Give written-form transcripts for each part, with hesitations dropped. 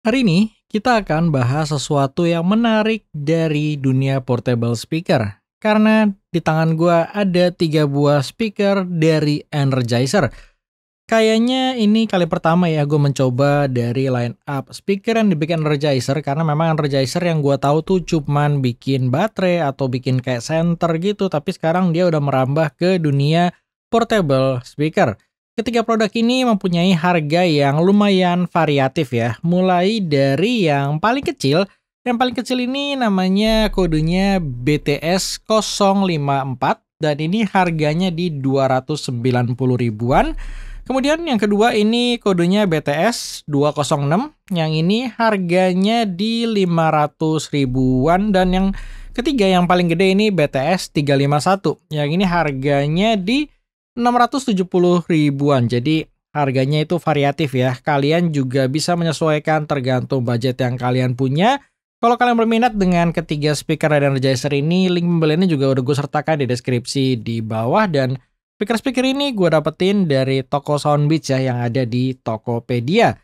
Hari ini kita akan bahas sesuatu yang menarik dari dunia portable speaker. Karena di tangan gua ada 3 buah speaker dari Energizer. Kayaknya ini kali pertama ya gue mencoba dari line up speaker yang dibikin Energizer. Karena memang Energizer yang gua tahu tuh cuman bikin baterai atau bikin kayak center gitu. Tapi sekarang dia udah merambah ke dunia portable speaker. Ketiga produk ini mempunyai harga yang lumayan variatif ya. Mulai dari yang paling kecil. Yang paling kecil ini namanya kodenya BTS 054 dan ini harganya di 290 ribuan. Kemudian yang kedua ini kodenya BTS 206. Yang ini harganya di 500 ribuan dan yang ketiga yang paling gede ini BTS 351. Yang ini harganya di 670 ribuan. Jadi harganya itu variatif ya. Kalian juga bisa menyesuaikan tergantung budget yang kalian punya. Kalau kalian berminat dengan ketiga speaker dari Energizer ini, link pembeliannya juga udah gue sertakan di deskripsi di bawah. Dan speaker-speaker ini gue dapetin dari toko Soundbeats ya yang ada di Tokopedia.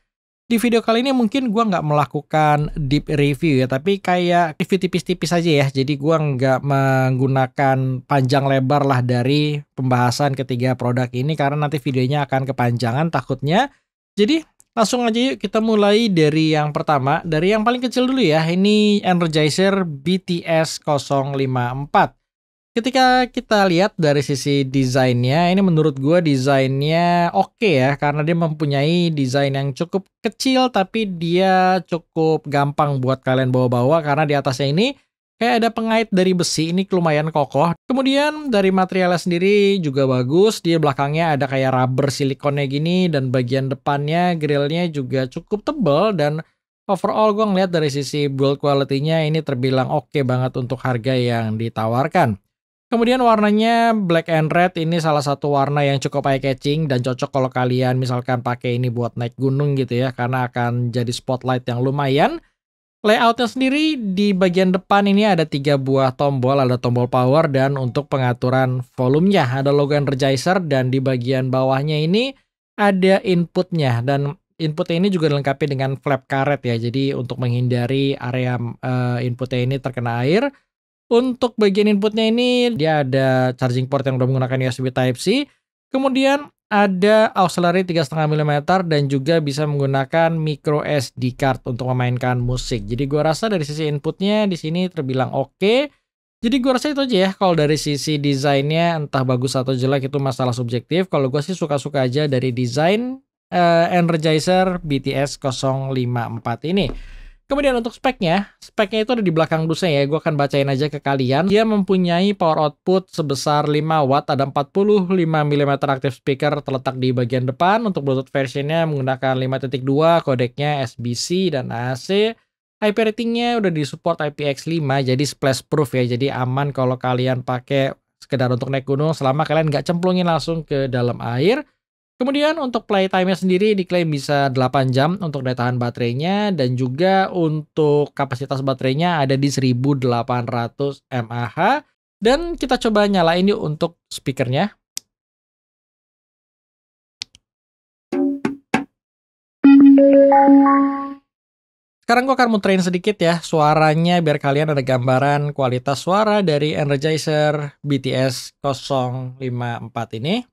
Di video kali ini mungkin gue nggak melakukan deep review ya, tapi kayak review tipis-tipis aja ya. Jadi gue nggak menggunakan panjang lebar lah dari pembahasan ketiga produk ini karena nanti videonya akan kepanjangan takutnya. Jadi langsung aja yuk kita mulai dari yang pertama, dari yang paling kecil dulu ya. Ini Energizer BTS 054. Ketika kita lihat dari sisi desainnya, ini menurut gue desainnya oke ya, karena dia mempunyai desain yang cukup kecil, tapi dia cukup gampang buat kalian bawa-bawa, karena di atasnya ini kayak ada pengait dari besi, ini lumayan kokoh. Kemudian dari materialnya sendiri juga bagus, di belakangnya ada kayak rubber silikonnya gini, dan bagian depannya grillnya juga cukup tebal, dan overall gue ngeliat dari sisi build quality-nya ini terbilang oke banget untuk harga yang ditawarkan. Kemudian warnanya black and red, ini salah satu warna yang cukup eye catching dan cocok kalau kalian misalkan pakai ini buat naik gunung gitu ya, karena akan jadi spotlight yang lumayan. Layoutnya sendiri di bagian depan ini ada 3 buah tombol, ada tombol power dan untuk pengaturan volumenya. Ada logo Energizer dan di bagian bawahnya ini ada inputnya dan inputnya ini juga dilengkapi dengan flap karet ya, jadi untuk menghindari area inputnya ini terkena air. Untuk bagian inputnya ini dia ada charging port yang udah menggunakan USB Type-C. Kemudian ada auxiliary 3,5 mm dan juga bisa menggunakan micro SD card untuk memainkan musik. Jadi gua rasa dari sisi inputnya di sini terbilang oke. Jadi gua rasa itu aja ya. Kalau dari sisi desainnya entah bagus atau jelek itu masalah subjektif. Kalau gua sih suka-suka aja dari desain Energizer BTS 054 ini. Kemudian untuk speknya itu ada di belakang dusnya ya, gue akan bacain aja ke kalian. Dia mempunyai power output sebesar 5 watt, ada 45 mm active speaker terletak di bagian depan. Untuk Bluetooth versionnya menggunakan 5.2, kodeknya SBC dan AC. IP ratingnya udah disupport IPX5, jadi splash proof ya, jadi aman kalau kalian pakai sekedar untuk naik gunung selama kalian nggak cemplungin langsung ke dalam air. Kemudian untuk playtime-nya sendiri diklaim bisa 8 jam untuk daya tahan baterainya dan juga untuk kapasitas baterainya ada di 1800 mAh. Dan kita coba nyalain yuk untuk speakernya. Sekarang gue akan muterin sedikit ya suaranya biar kalian ada gambaran kualitas suara dari Energizer BTS 054 ini.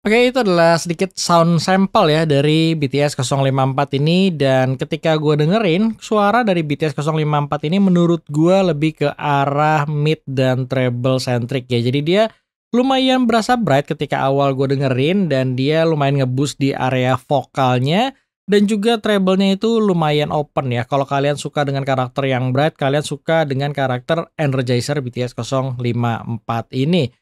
Oke, itu adalah sedikit sound sample ya dari BTS 054 ini, dan ketika gue dengerin suara dari BTS 054 ini menurut gue lebih ke arah mid dan treble centric ya. Jadi dia lumayan berasa bright ketika awal gue dengerin dan dia lumayan nge-boost di area vokalnya. Dan juga treble-nya itu lumayan open ya. Kalau kalian suka dengan karakter yang bright, kalian suka dengan karakter Energizer BTS 054 ini.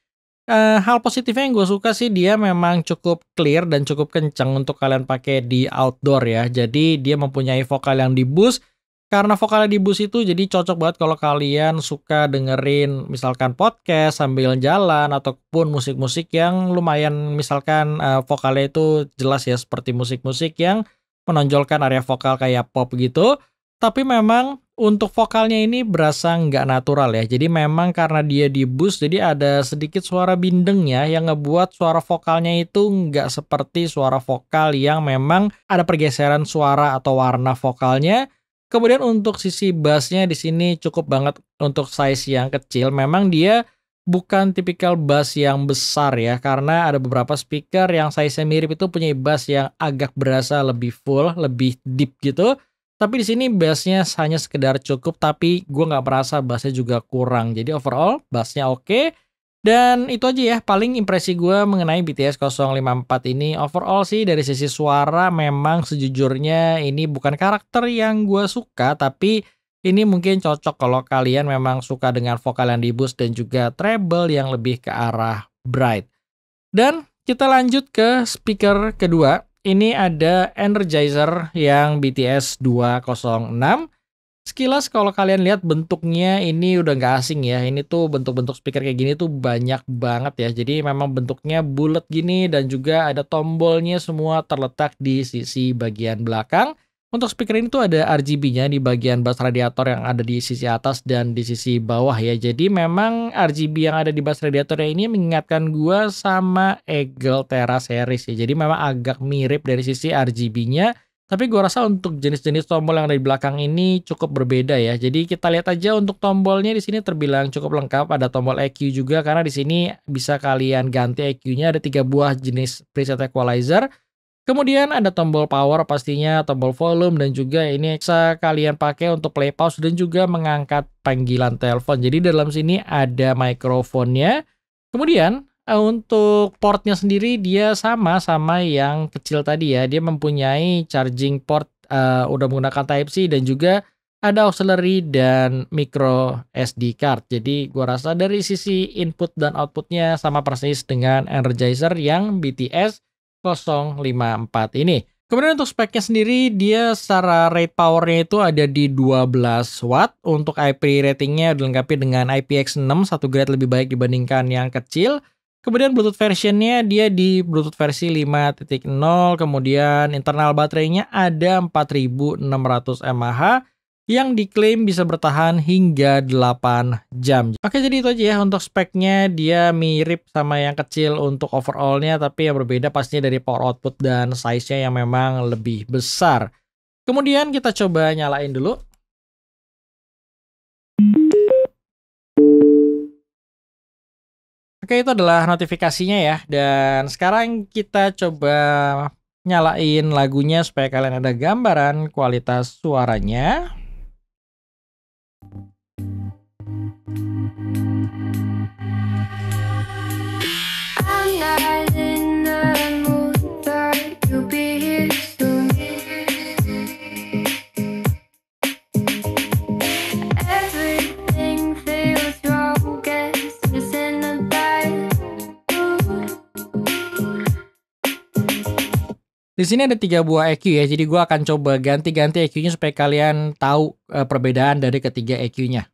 Hal positifnya yang gue suka sih dia memang cukup clear dan cukup kenceng untuk kalian pakai di outdoor ya. Jadi dia mempunyai vokal yang di-boost. Karena vokalnya di-boost itu jadi cocok banget kalau kalian suka dengerin misalkan podcast sambil jalan ataupun musik-musik yang lumayan misalkan vokalnya itu jelas ya seperti musik-musik yang menonjolkan area vokal kayak pop gitu. Tapi memang untuk vokalnya ini berasa nggak natural ya. Jadi memang karena dia di-boost jadi ada sedikit suara bindeng ya yang ngebuat suara vokalnya itu nggak seperti suara vokal yang memang ada pergeseran suara atau warna vokalnya. Kemudian untuk sisi bassnya di sini cukup banget untuk size yang kecil. Memang dia bukan tipikal bass yang besar ya, karena ada beberapa speaker yang size-nya mirip itu punya bass yang agak berasa lebih full, lebih deep gitu. Tapi di sini bassnya hanya sekedar cukup, tapi gue nggak merasa bassnya juga kurang. Jadi overall bassnya oke. Dan itu aja ya, paling impresi gue mengenai BTS 054 ini. Overall sih dari sisi suara memang sejujurnya ini bukan karakter yang gue suka, tapi ini mungkin cocok kalau kalian memang suka dengan vokal yang di-boost dan juga treble yang lebih ke arah bright. Dan kita lanjut ke speaker kedua. Ini ada Energizer yang BTS 206. Sekilas kalau kalian lihat bentuknya ini udah nggak asing ya. Ini tuh bentuk-bentuk speaker kayak gini tuh banyak banget ya. Jadi memang bentuknya bulat gini dan juga ada tombolnya semua terletak di sisi bagian belakang. Untuk speaker ini tuh ada RGB-nya di bagian bass radiator yang ada di sisi atas dan di sisi bawah ya. Jadi memang RGB yang ada di bass radiatornya ini mengingatkan gua sama Eagle Terra series ya. Jadi memang agak mirip dari sisi RGB-nya. Tapi gue rasa untuk jenis-jenis tombol yang ada di belakang ini cukup berbeda ya. Jadi kita lihat aja untuk tombolnya di sini terbilang cukup lengkap. Ada tombol EQ juga karena di sini bisa kalian ganti EQ-nya. Ada 3 buah jenis preset equalizer. Kemudian ada tombol power pastinya, tombol volume dan juga ini bisa kalian pakai untuk play pause dan juga mengangkat panggilan telepon. Jadi dalam sini ada mikrofonnya. Kemudian untuk portnya sendiri dia sama yang kecil tadi ya. Dia mempunyai charging port udah menggunakan Type-C dan juga ada auxiliary dan micro SD card. Jadi gua rasa dari sisi input dan outputnya sama persis dengan Energizer yang BTS 054 ini. Kemudian untuk speknya sendiri dia secara rate powernya itu ada di 12 watt. Untuk IP ratingnya dilengkapi dengan IPX6, satu grade lebih baik dibandingkan yang kecil. Kemudian Bluetooth versionnya dia di Bluetooth versi 5.0, kemudian internal baterainya ada 4600 mAh yang diklaim bisa bertahan hingga 8 jam. Oke, jadi itu aja ya untuk speknya. Dia mirip sama yang kecil untuk overallnya, tapi yang berbeda pastinya dari power output dan size-nya yang memang lebih besar. Kemudian kita coba nyalain dulu. Oke, itu adalah notifikasinya ya. Dan sekarang kita coba nyalain lagunya supaya kalian ada gambaran kualitas suaranya. Di sini ada 3 buah EQ ya, jadi gue akan coba ganti-ganti EQ-nya supaya kalian tahu perbedaan dari ketiga EQ-nya.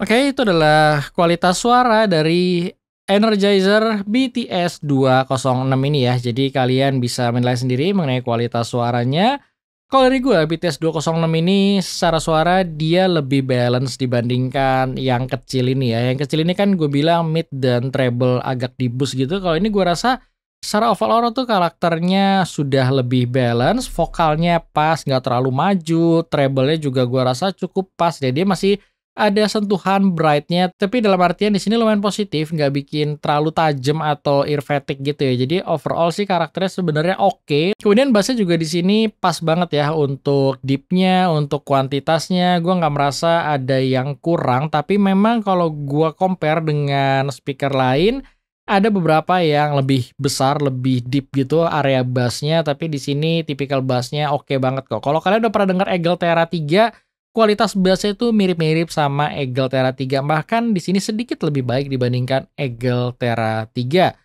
Oke, itu adalah kualitas suara dari Energizer BTS 206 ini ya. Jadi kalian bisa menilai sendiri mengenai kualitas suaranya. Kalau dari gue, BTS 206 ini secara suara dia lebih balance dibandingkan yang kecil ini ya. Yang kecil ini kan gue bilang mid dan treble agak di boost gitu. Kalau ini gue rasa secara overall tuh karakternya sudah lebih balance, vokalnya pas, nggak terlalu maju, treble-nya juga gue rasa cukup pas. Jadi dia masih ada sentuhan bright-nya, tapi dalam artian di sini lumayan positif, nggak bikin terlalu tajam atau ear fatigue gitu ya. Jadi overall sih karakternya sebenarnya oke. Kemudian bassnya juga di sini pas banget ya untuk deep-nya, untuk kuantitasnya. Gue nggak merasa ada yang kurang, tapi memang kalau gue compare dengan speaker lain, ada beberapa yang lebih besar, lebih deep gitu area bassnya, tapi di sini tipikal bassnya oke banget kok. Kalau kalian udah pernah dengar Eagle Thera 3, kualitas bassnya itu mirip-mirip sama Eagle Thera 3, bahkan di sini sedikit lebih baik dibandingkan Eagle Thera 3.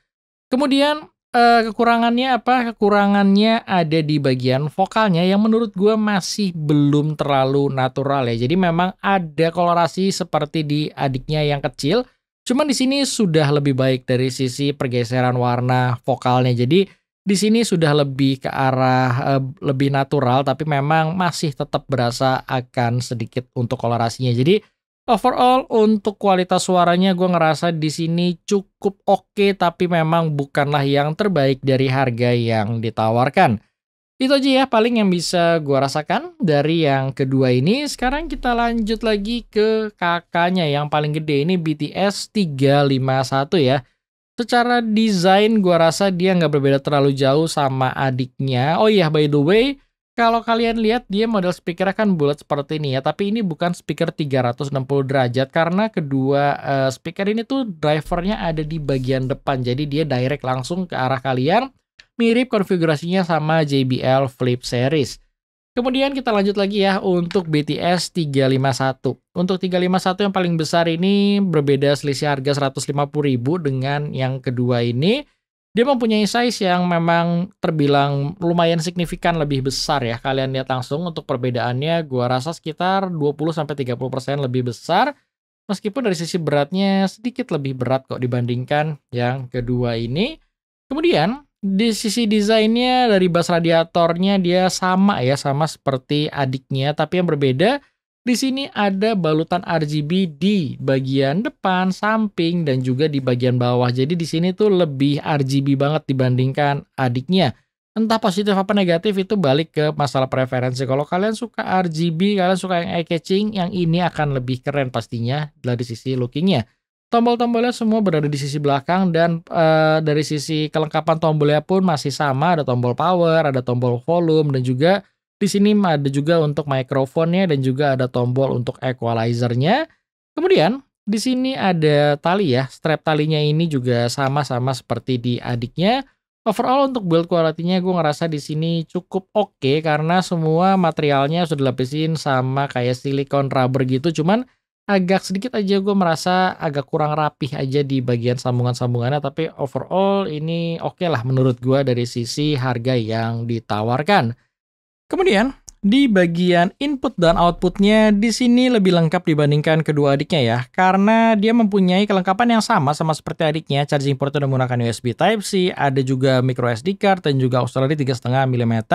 Kemudian kekurangannya apa? Kekurangannya ada di bagian vokalnya yang menurut gue masih belum terlalu natural ya. Jadi memang ada kolorasi seperti di adiknya yang kecil, cuman di sini sudah lebih baik dari sisi pergeseran warna vokalnya. Jadi di sini sudah lebih ke arah lebih natural, tapi memang masih tetap berasa akan sedikit untuk kolorasinya. Jadi overall untuk kualitas suaranya gue ngerasa di sini cukup oke, tapi memang bukanlah yang terbaik dari harga yang ditawarkan. Itu aja ya paling yang bisa gue rasakan dari yang kedua ini. Sekarang kita lanjut lagi ke kakaknya yang paling gede, ini BTS 351 ya. Secara desain gua rasa dia nggak berbeda terlalu jauh sama adiknya. Oh iya, by the way, kalau kalian lihat dia model speaker kan bulat seperti ini ya, tapi ini bukan speaker 360 derajat karena kedua speaker ini tuh drivernya ada di bagian depan. Jadi dia direct langsung ke arah kalian. Mirip konfigurasinya sama JBL Flip Series. Kemudian kita lanjut lagi ya untuk BTS 351. Untuk 351 yang paling besar ini berbeda selisih harga 150.000 dengan yang kedua ini. Dia mempunyai size yang memang terbilang lumayan signifikan lebih besar ya. Kalian lihat langsung untuk perbedaannya gua rasa sekitar 20-30% lebih besar. Meskipun dari sisi beratnya sedikit lebih berat kok dibandingkan yang kedua ini. Kemudian di sisi desainnya dari bas radiatornya dia sama ya, sama seperti adiknya, tapi yang berbeda di sini ada balutan RGB di bagian depan, samping, dan juga di bagian bawah. Jadi di sini tuh lebih RGB banget dibandingkan adiknya. Entah positif apa negatif itu balik ke masalah preferensi. Kalau kalian suka RGB, kalian suka yang eye catching, yang ini akan lebih keren pastinya dari sisi lookingnya. Tombol-tombolnya semua berada di sisi belakang dan dari sisi kelengkapan tombolnya pun masih sama, ada tombol power, ada tombol volume, dan juga di sini ada juga untuk mikrofonnya dan juga ada tombol untuk equalizer-nya. Kemudian di sini ada tali ya, strap talinya ini juga sama-sama seperti di adiknya. Overall untuk build quality-nya gue ngerasa di sini cukup oke karena semua materialnya sudah dilapisin sama kayak silikon rubber gitu, cuman agak sedikit aja gue merasa agak kurang rapih aja di bagian sambungan-sambungannya, tapi overall ini oke lah menurut gue dari sisi harga yang ditawarkan. Kemudian di bagian input dan outputnya di sini lebih lengkap dibandingkan kedua adiknya ya, karena dia mempunyai kelengkapan yang sama seperti adiknya. Charging port udah menggunakan USB Type-C, ada juga micro SD card dan juga auxiliary 3,5 mm.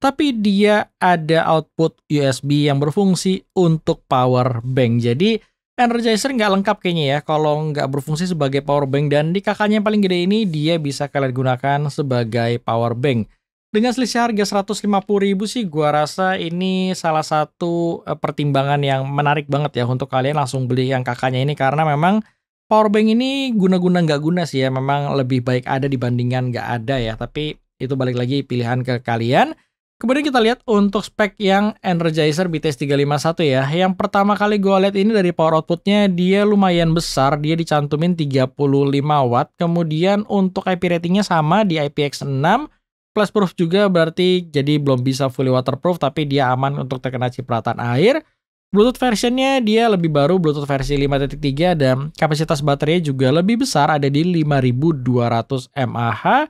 Tapi dia ada output USB yang berfungsi untuk power bank. Jadi Energizer nggak lengkap kayaknya ya kalau nggak berfungsi sebagai power bank. Dan di kakaknya yang paling gede ini dia bisa kalian gunakan sebagai power bank. Dengan selisih harga 150.000 sih gua rasa ini salah satu pertimbangan yang menarik banget ya untuk kalian langsung beli yang kakaknya ini. Karena memang power bank ini guna-guna nggak guna sih ya. Memang lebih baik ada dibandingkan nggak ada ya. Tapi itu balik lagi pilihan ke kalian. Kemudian kita lihat untuk spek yang Energizer BTS 351 ya. Yang pertama kali gue lihat ini dari power outputnya dia lumayan besar. Dia dicantumin 35 watt. Kemudian untuk IP ratingnya sama di IPX6. Plus proof juga berarti jadi belum bisa fully waterproof. Tapi dia aman untuk terkena cipratan air. Bluetooth versionnya dia lebih baru, Bluetooth versi 5.3. Dan kapasitas baterainya juga lebih besar, ada di 5200 mAh.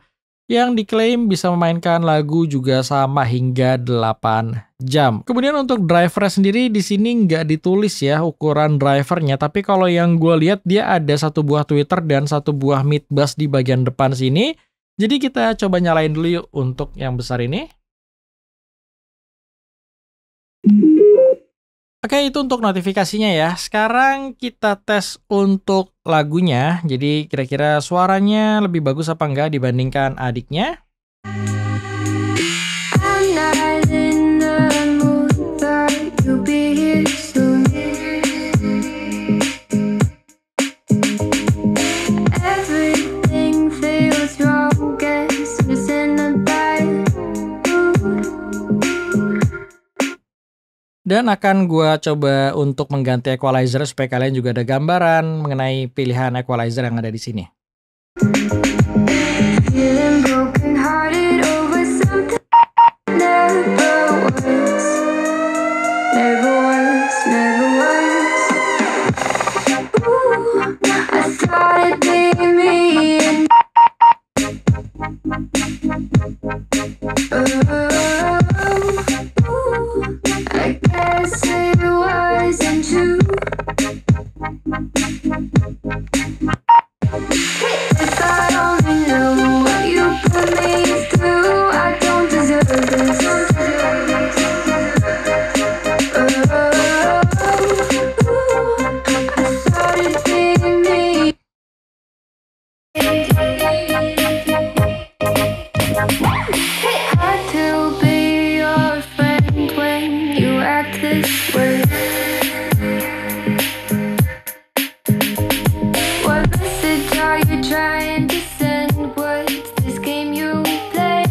yang diklaim bisa memainkan lagu juga sama hingga 8 jam. Kemudian untuk driver sendiri di sini nggak ditulis ya ukuran drivernya, tapi kalau yang gue lihat dia ada satu buah tweeter dan satu buah mid bass di bagian depan sini. Jadi kita coba nyalain dulu yuk untuk yang besar ini. Oke, itu untuk notifikasinya ya. Sekarang kita tes untuk lagunya. Jadi kira-kira suaranya lebih bagus apa enggak dibandingkan adiknya. I'm not in the mood, but you'll be here soon. Everything feels wrong, guess I'm just in a bad mood. Dan akan gua coba untuk mengganti equalizer supaya kalian juga ada gambaran mengenai pilihan equalizer yang ada di sini. Feeling broken-hearted over something never was. Never was, never was. Ooh, I thought it'd be me and I guess it wasn't true. If I only knew what you put me through, I don't deserve this. I thought it'd be me. Hard to be your friend when you act this way. What message are you trying to send? What's this game you play?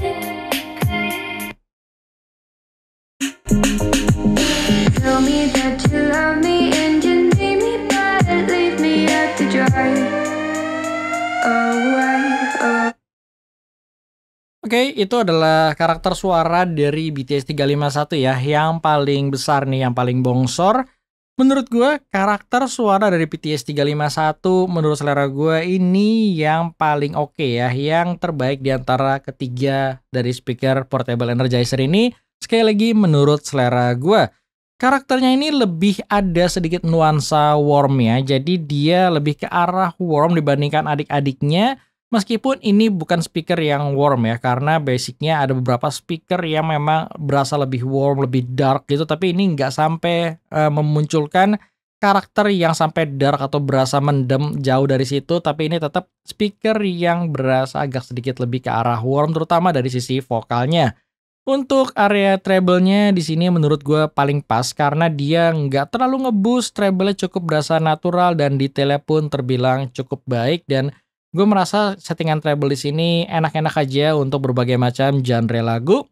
Tell me that you love me and you need me, but leave me out to dry. Oke, itu adalah karakter suara dari BTS 351 ya, yang paling besar nih, yang paling bongsor. Menurut gue, karakter suara dari BTS 351 menurut selera gue ini yang paling oke ya, yang terbaik di antara ketiga dari speaker portable energizer ini. Sekali lagi menurut selera gue. Karakternya ini lebih ada sedikit nuansa warm ya, jadi dia lebih ke arah warm dibandingkan adik-adiknya. Meskipun ini bukan speaker yang warm ya, karena basicnya ada beberapa speaker yang memang berasa lebih warm, lebih dark gitu, tapi ini nggak sampai memunculkan karakter yang sampai dark atau berasa mendem jauh dari situ, tapi ini tetap speaker yang berasa agak sedikit lebih ke arah warm, terutama dari sisi vokalnya. Untuk area treble-nya di sini menurut gue paling pas karena dia nggak terlalu nge-boost, treble-nya cukup berasa natural dan detailnya pun terbilang cukup baik, dan gue merasa settingan treble di sini enak-enak aja untuk berbagai macam genre lagu.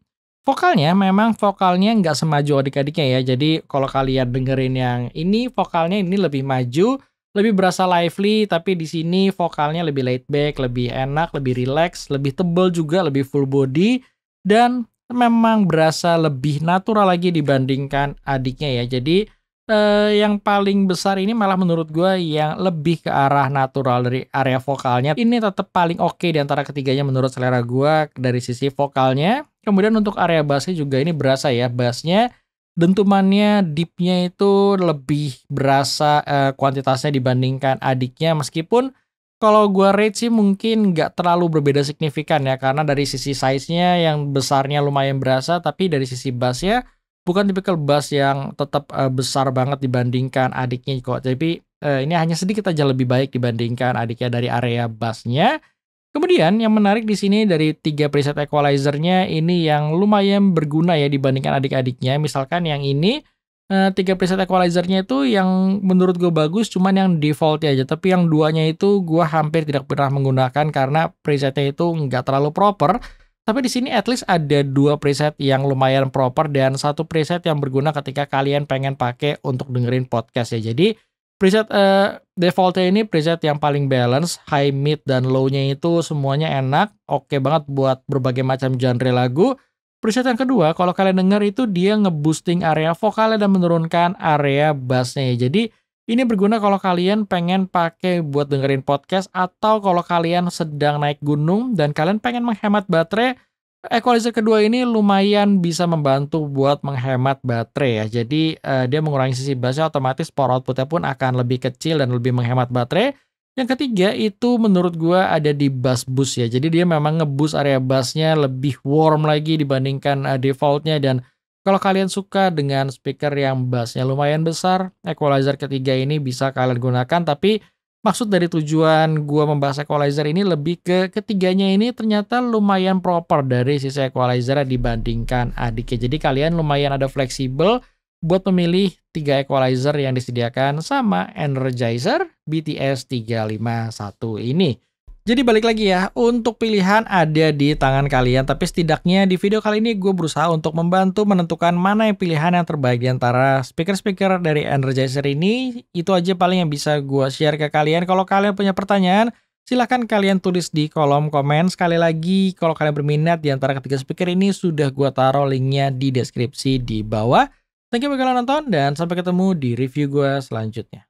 Vokalnya memang vokalnya nggak semaju adik-adiknya ya. Jadi kalau kalian dengerin yang ini, vokalnya ini lebih maju, lebih berasa lively. Tapi di sini vokalnya lebih laid back, lebih enak, lebih relax, lebih tebal juga, lebih full body. Dan memang berasa lebih natural lagi dibandingkan adiknya ya. Jadi yang paling besar ini malah menurut gue yang lebih ke arah natural dari area vokalnya. Ini tetap paling oke di antara ketiganya menurut selera gue dari sisi vokalnya. Kemudian untuk area bassnya juga ini berasa ya, bassnya dentumannya, deepnya itu lebih berasa kuantitasnya dibandingkan adiknya. Meskipun kalau gue rate sih mungkin nggak terlalu berbeda signifikan ya, karena dari sisi size-nya yang besarnya lumayan berasa, tapi dari sisi bassnya bukan tipikal bass yang tetap besar banget dibandingkan adiknya kok. Tapi ini hanya sedikit aja lebih baik dibandingkan adiknya dari area bassnya. Kemudian yang menarik di sini dari 3 preset equalizer-nya ini yang lumayan berguna ya dibandingkan adik-adiknya. Misalkan yang ini 3 preset equalizer-nya itu yang menurut gue bagus cuman yang default aja. Tapi yang duanya itu gue hampir tidak pernah menggunakan karena presetnya itu nggak terlalu proper. Tapi di sini at least ada 2 preset yang lumayan proper dan 1 preset yang berguna ketika kalian pengen pakai untuk dengerin podcast ya. Jadi preset defaultnya ini preset yang paling balance, high, mid, dan low-nya itu semuanya enak. Oke banget buat berbagai macam genre lagu. Preset yang kedua, kalau kalian denger itu dia ngeboosting area vokalnya dan menurunkan area bassnya ya. Jadi Ini berguna kalau kalian pengen pakai buat dengerin podcast atau kalau kalian sedang naik gunung dan kalian pengen menghemat baterai. Equalizer kedua ini lumayan bisa membantu buat menghemat baterai ya. Jadi dia mengurangi sisi bassnya, otomatis power outputnya pun akan lebih kecil dan lebih menghemat baterai. Yang ketiga itu menurut gua ada di bass boost ya. Jadi dia memang nge-boost area bassnya lebih warm lagi dibandingkan defaultnya. Dan kalau kalian suka dengan speaker yang bassnya lumayan besar, equalizer ketiga ini bisa kalian gunakan. Tapi maksud dari tujuan gua membahas equalizer ini lebih ke ketiganya ini ternyata lumayan proper dari sisi equalizer dibandingkan adiknya. Jadi kalian lumayan ada fleksibel buat memilih 3 equalizer yang disediakan sama Energizer BTS 351 ini. Jadi balik lagi ya, untuk pilihan ada di tangan kalian, tapi setidaknya di video kali ini gue berusaha untuk membantu menentukan mana yang pilihan yang terbaik di antara speaker-speaker dari Energizer ini. Itu aja paling yang bisa gue share ke kalian. Kalau kalian punya pertanyaan, silahkan kalian tulis di kolom komen. Sekali lagi, kalau kalian berminat di antara ketiga speaker ini, sudah gue taruh linknya di deskripsi di bawah. Thank you bagi kalian nonton, dan sampai ketemu di review gue selanjutnya.